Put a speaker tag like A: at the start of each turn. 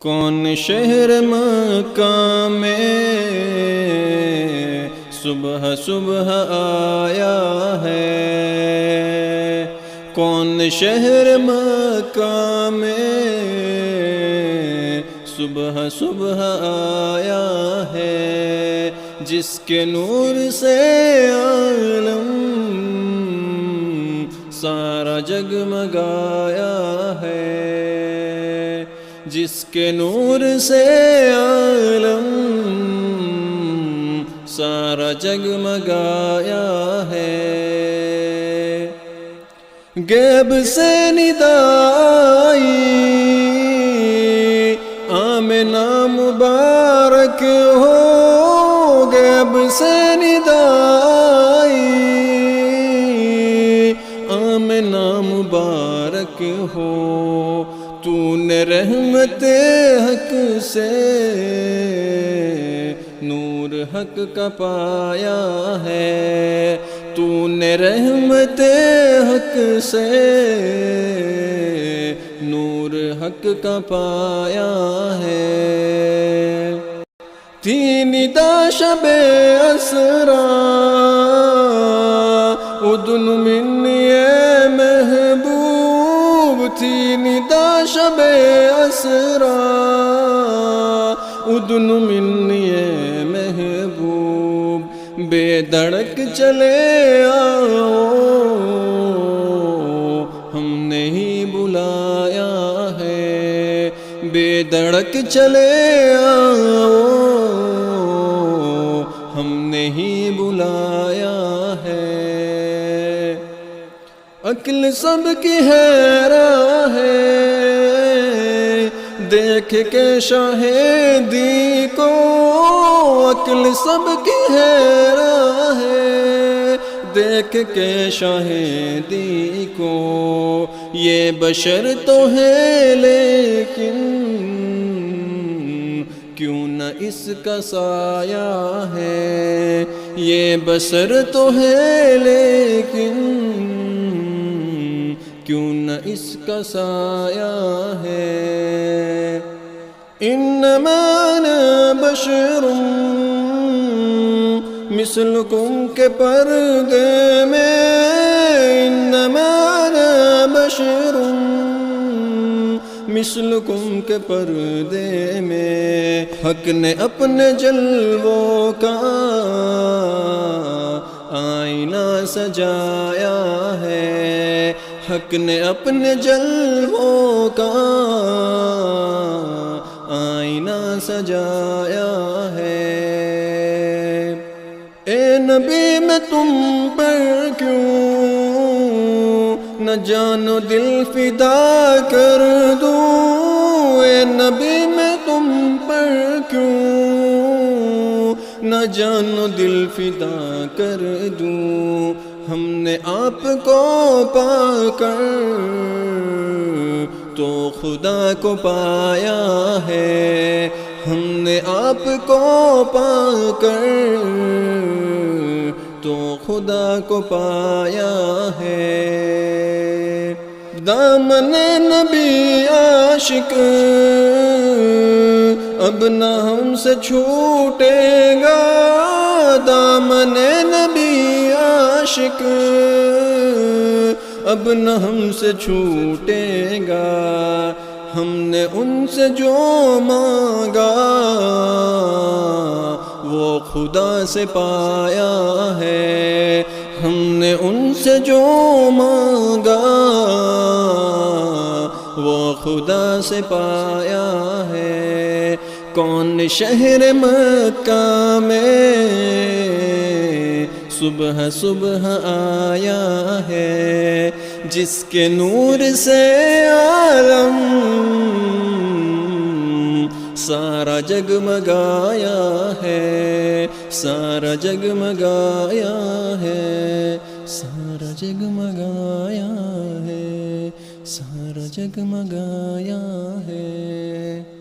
A: کون شہر مکہ میں صبح صبح آیا ہے؟ کون شہر مکہ میں صبح صبح آیا ہے؟ جس کے نور سے عالم سارا جگمگایا ہے، جس کے نور سے عالم سارا جگمگایا ہے۔ غیب سے ندا آئی، آمنہ مبارک ہو، غیب سے ندا آئی، آمنہ مبارک ہو، تو نے رحمت حق سے نور حق کا پایا ہے، تو نے رحمت حق سے نور حق کا پایا ہے۔ تھی ندا شب اسرا ادن منی اے محبوب، تھی ندا شب اسرا ادن منی اے محبوب، بے دھڑک چلے آؤ ہم نے ہی بلایا ہے، بے دھڑک چلے آؤ ہم نے ہی بلایا ہے۔ عقل سب کی حیراں ہے دیکھ کے شاہدی کو، عقل سب کی حیراں ہے دیکھ کے شاہدی کو، یہ بشر تو ہے لیکن کیوں نہ اس کا سایہ ہے، یہ بشر تو ہے لیکن کیوں نہ اس کا سایہ ہے۔ انما انا بشر مثلکم کے پردے میں، انما انا بشر مثلکم کے پردے میں، حق نے اپنے جلووں کا آئینہ سجایا ہے، حق نے اپنے جلووں کا آئینہ سجایا ہے۔ اے نبی میں تم پر کیوں نہ جان و دل فدا کر دوں، اے نبی میں تم پر کیوں نہ جان و دل فدا کر دوں، ہم نے آپ کو پا کر تو خدا کو پایا ہے، ہم نے آپ کو پا کر تو خدا کو پایا ہے۔ دامن نبی عاشق اب نہ ہم سے چھوٹے گا، دامن نبی عاشق اب نہ ہم سے چھوٹے گا، ہم نے ان سے جو مانگا وہ خدا سے پایا ہے، ہم نے ان سے جو مانگا وہ خدا سے پایا ہے۔ کون شہر مکہ میں صبح صبح آیا ہے، جس کے نور سے عالم سارا جگمگایا ہے، سارا جگمگایا ہے، سارا جگمگایا ہے، سارا جگمگایا ہے۔